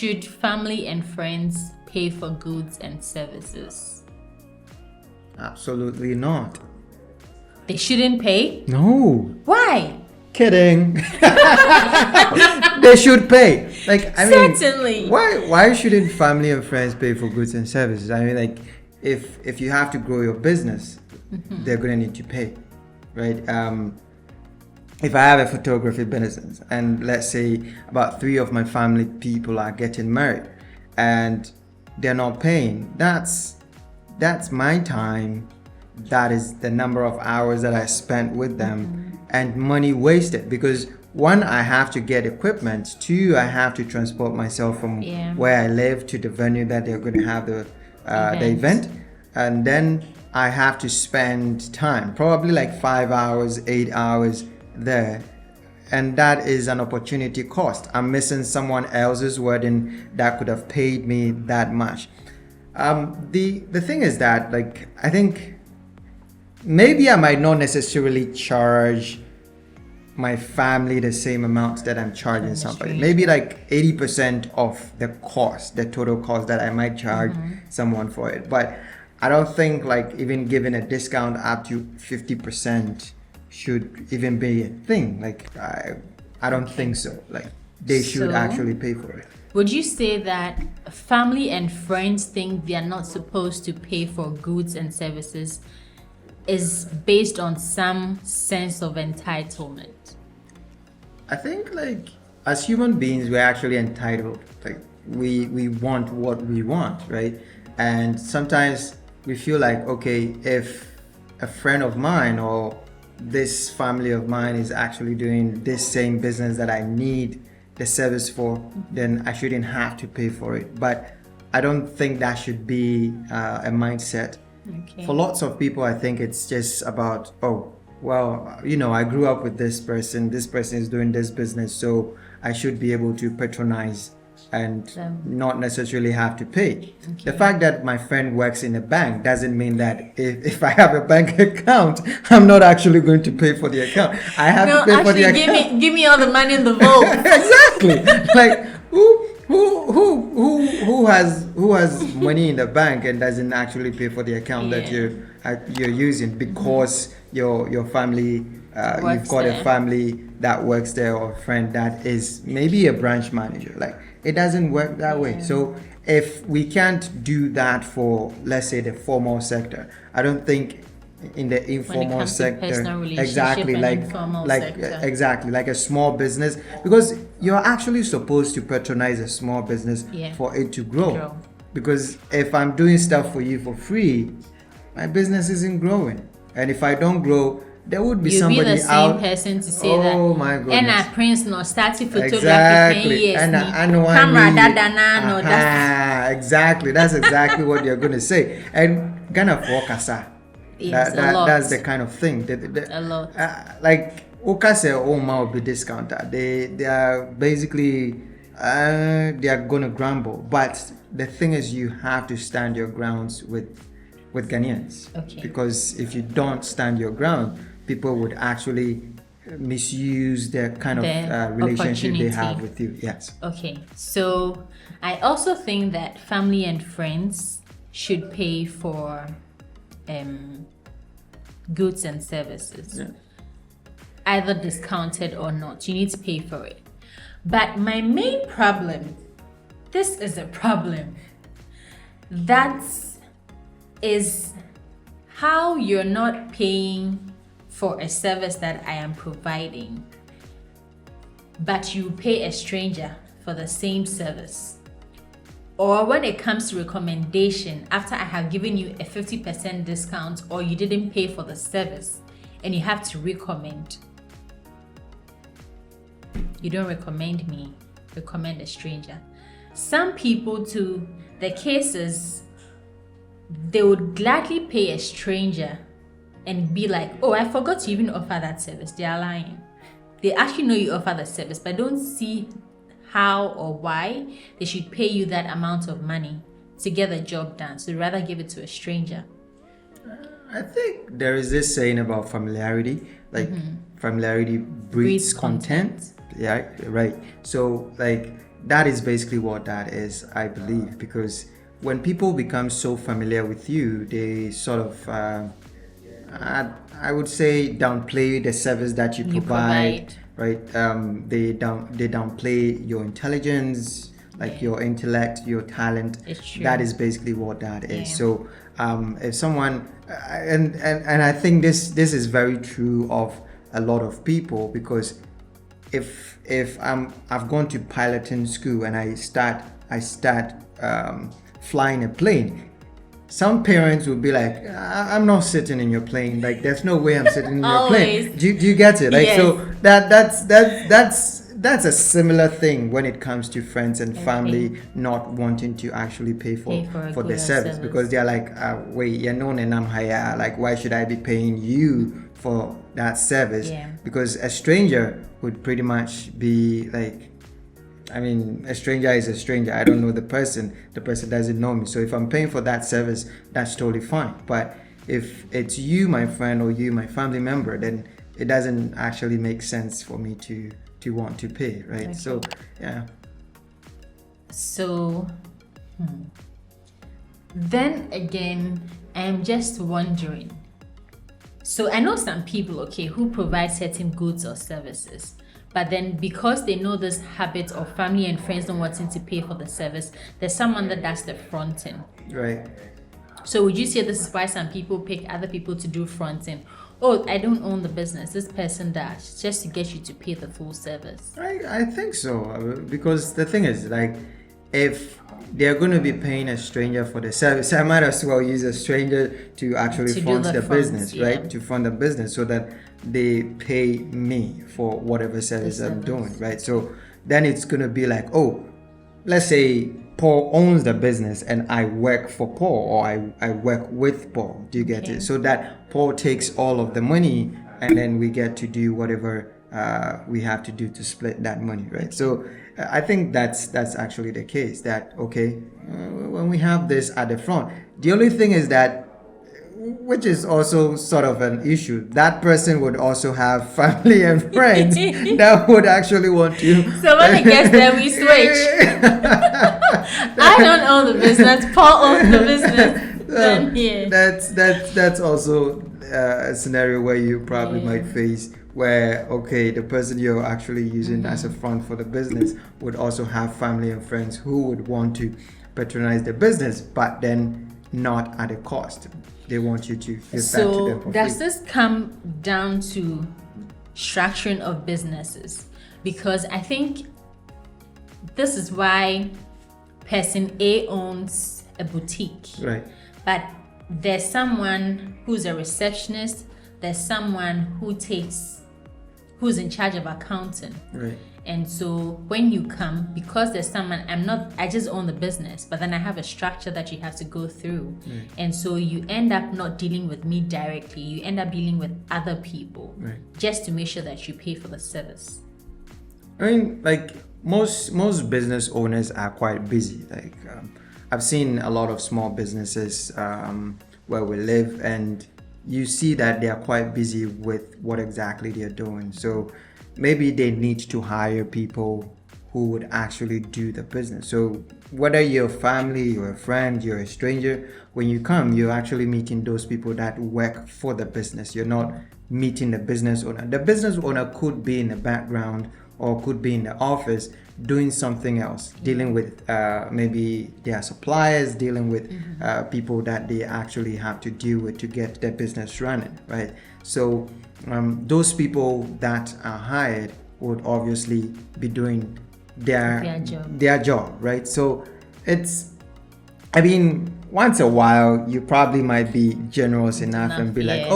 should family and friends pay for goods and services? Absolutely not. They shouldn't pay? No. Why? Kidding. They should pay. Like, I mean, Certainly. why shouldn't family and friends pay for goods and services? I mean, like, if you have to grow your business, they're gonna need to pay, right? If I have a photography business and let's say about 3 of my family people are getting married and they're not paying, that's my time. That is the number of hours that I spent with them and money wasted, because 1, I have to get equipment, 2, I have to transport myself from where I live to the venue that they're going to have the event, and then I have to spend time, probably like 5 hours, 8 hours there, and that is an opportunity cost. I'm missing someone else's wedding that could have paid me that much. The thing is that, like, I think maybe I might not necessarily charge my family the same amount that I'm charging somebody. Maybe like 80% of the cost, the total cost that I might charge someone for it. But I don't think like even giving a discount up to 50% should even be a thing. Like, I don't think so. Like, they should actually pay for it. Would you say that family and friends think they are not supposed to pay for goods and services is based on some sense of entitlement? I think, like, as human beings, we're actually entitled. Like, we want what we want, right? And sometimes we feel like, okay, if a friend of mine or this family of mine is actually doing this same business that I need the service for, then I shouldn't have to pay for it. But I don't think that should be a mindset. Okay. For lots of people, I think it's just about, oh, well, you know, I grew up with this person is doing this business, so I should be able to patronize and not necessarily have to pay. Okay. The fact that my friend works in a bank doesn't mean that if I have a bank account, I'm not actually going to pay for the account. I have to pay for the account. Give me all the money in the vault. Exactly. Like, who has money in the bank and doesn't actually pay for the account that you're using because your family you've got a family that works there, or a friend that is maybe a branch manager. Like, it doesn't work that way. So if we can't do that for, let's say, the formal sector, I don't think in the informal sector, exactly, exactly, like a small business, because you're actually supposed to patronize a small business for it to grow. Because if I'm doing stuff for you for free, my business isn't growing, and if I don't grow, there would be somebody out. You'll be the same person to say that. Oh my goodness. And I Prince no started photography 10 years. Exactly. That's exactly what you're going to say. And Ghana for Kasa. That's the kind of thing. A lot. Like, Okase Oma will be discounted. They are basically they are going to grumble. But the thing is, you have to stand your grounds with Ghanaians. Okay. Because if you don't stand your ground, people would actually misuse the kind of relationship they have with you. Yes. Okay. So I also think that family and friends should pay for goods and services. Yeah. Either discounted or not. You need to pay for it. But my main problem, this is a problem, that is how you're not paying for a service that I am providing, but you pay a stranger for the same service. Or when it comes to recommendation, after I have given you a 50% discount, or you didn't pay for the service and you have to recommend. You don't recommend me, recommend a stranger. Some people too, the cases, they would gladly pay a stranger and be like, oh, I forgot to even offer that service. They are lying. They actually know you offer the service, but don't see how or why they should pay you that amount of money to get the job done. So rather give it to a stranger. I think there is this saying about familiarity, like familiarity breeds contempt. Yeah, right. So like that is basically what that is, I believe, because when people become so familiar with you, they sort of, I would say, downplay the service that you provide, right? They downplay your intelligence, like your intellect, your talent. It's true. That is basically what that is. So if someone, and I think this is very true of a lot of people, because if I've gone to piloting school and I start flying a plane, some parents will be like, I'm not sitting in your plane. Like, there's no way I'm sitting in your plane. Do you get it? Like, so that's a similar thing when it comes to friends and family not wanting to actually pay for the service, because they're like, wait, you're known and I'm higher. Like, why should I be paying you for that service? Because a stranger would pretty much be like, I mean, a stranger is a stranger. I don't know the person doesn't know me. So if I'm paying for that service, that's totally fine. But if it's you, my friend, or you, my family member, then it doesn't actually make sense for me to want to pay, right? Okay. So, yeah. So, then again, I'm just wondering. So I know some people, who provide certain goods or services, but then because they know this habit of family and friends don't wanting to pay for the service, there's someone that does the fronting. Right. So would you say this is why some people pick other people to do fronting? Oh, I don't own the business, this person does, just to get you to pay the full service. I think so, because the thing is, like, if they're going to be paying a stranger for the service, I might as well use a stranger to actually fund the business, right? To fund the business, so that they pay me for whatever service I'm doing, right? So then it's going to be like, oh, let's say Paul owns the business and I work for Paul, or I work with Paul. Do you get it? So that Paul takes all of the money, and then we get to do whatever we have to do to split that money, right? So I think that's actually the case, that when we have this at the front, the only thing is that, which is also sort of an issue, that person would also have family and friends that would actually want to. So when it gets there, we switch. I don't own the business, Paul owns the business. That's also a scenario where you probably might face, where the person you're actually using as a front for the business would also have family and friends who would want to patronize the business, but then not at a cost. They want you to give back to them for free. Does this come down to structuring of businesses? Because I think this is why person A owns a boutique, right? But there's someone who's a receptionist, there's someone who's in charge of accounting, right? And so when you come, because there's someone, I just own the business, but then I have a structure that you have to go through. And so you end up not dealing with me directly, you end up dealing with other people, just to make sure that you pay for the service. I mean, like, most business owners are quite busy. Like, I've seen a lot of small businesses where we live, and you see that they are quite busy with what exactly they're doing. So maybe they need to hire people who would actually do the business. So whether you're family, you're a friend, you're a stranger, when you come, you're actually meeting those people that work for the business. You're not meeting the business owner. The business owner could be in the background or could be in the office doing something else, dealing with maybe their suppliers, dealing with people that they actually have to deal with to get their business running, right? So those people that are hired would obviously be doing their job, right? So I mean, once a while, you probably might be generous enough and be like,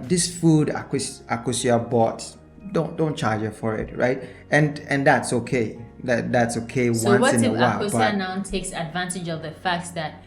this food Akosia bought, don't charge her for it, right? And that's okay. That's okay once in a while. So what if Akosia now takes advantage of the fact that,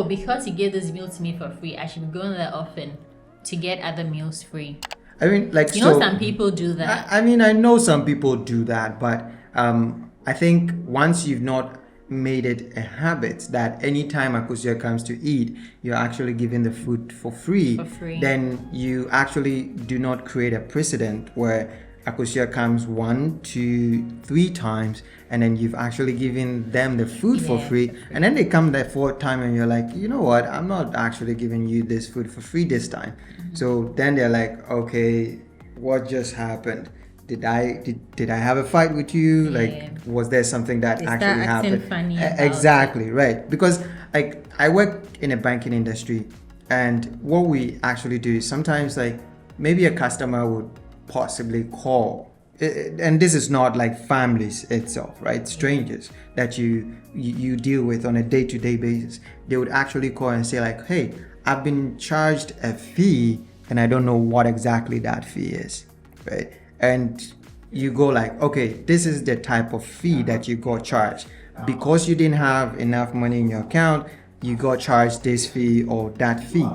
because he gave this meal to me for free, I should be going there often to get other meals free? I mean, like, some people do that. I know some people do that, but I think once you've not made it a habit that anytime Akosia comes to eat, you're actually giving the food for free, then you actually do not create a precedent where Akosia comes 1, 2, 3 times, and then you've actually given them the food for free, and then they come the 4th time, and you're like, you know what? I'm not actually giving you this food for free this time. So then they're like, okay, what just happened? Did I have a fight with you? Like, was there something that actually happened? Funny exactly, right? Because like I work in a banking industry, and what we actually do is sometimes like maybe a customer would possibly call, and this is not like families itself, right? Strangers that you deal with on a day-to-day basis. They would actually call and say like, hey, I've been charged a fee and I don't know what exactly that fee is, right? And you go like, okay, this is the type of fee that you got charged because you didn't have enough money in your account. You got charged this fee or that fee,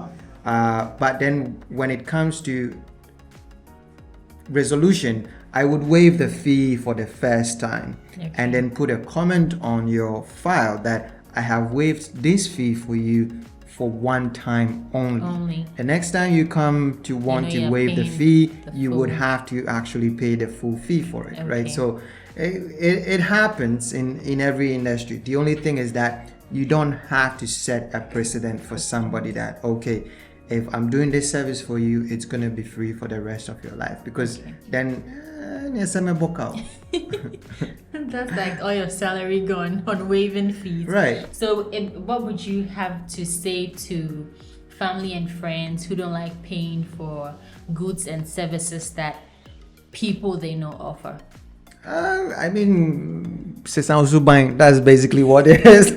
but then when it comes to resolution, I would waive the fee for the first time, and then put a comment on your file that I have waived this fee for you for one time only. The next time you come to want to waive the fee, you would have to actually pay the full fee for it, right? So it happens in every industry. The only thing is that you don't have to set a precedent for somebody that, okay, if I'm doing this service for you, it's going to be free for the rest of your life, because then that's like all your salary gone on waiving fees, right? So what would you have to say to family and friends who don't like paying for goods and services that people they know offer? I mean, that's basically what it is.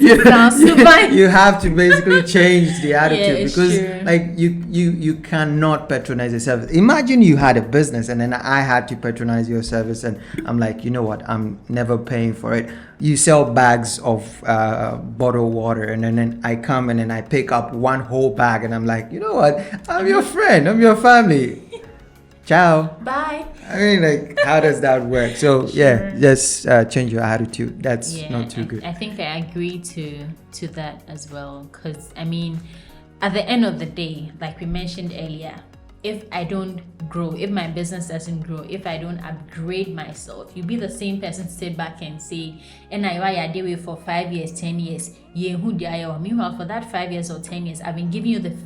You have to basically change the attitude, because like you cannot patronize a service. Imagine you had a business and then I had to patronize your service, and I'm like, you know what, I'm never paying for it. You sell bags of bottled water, and then I come and then I pick up one whole bag, and I'm like, you know what, I'm your friend, I'm your family. Ciao. Bye. I mean, like, how does that work? So just change your attitude. That's not too good. I think I agree to that as well, because I mean, at the end of the day, like we mentioned earlier, if I don't grow, if my business doesn't grow, if I don't upgrade myself, you'll be the same person to sit back and say, and I did it for 5 years, 10 years. Meanwhile, for that 5 years or 10 years, I've been giving you the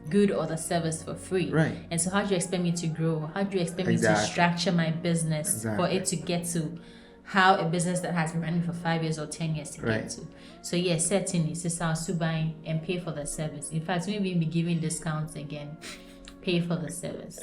good or the service for free, right? And so how do you expect me to grow? How do you expect me to structure my business for it to get to how a business that has been running for 5 years or 10 years to get to? So yes, certainly, sister, buy and pay for the service. In fact, maybe be giving discounts again. Pay for the service.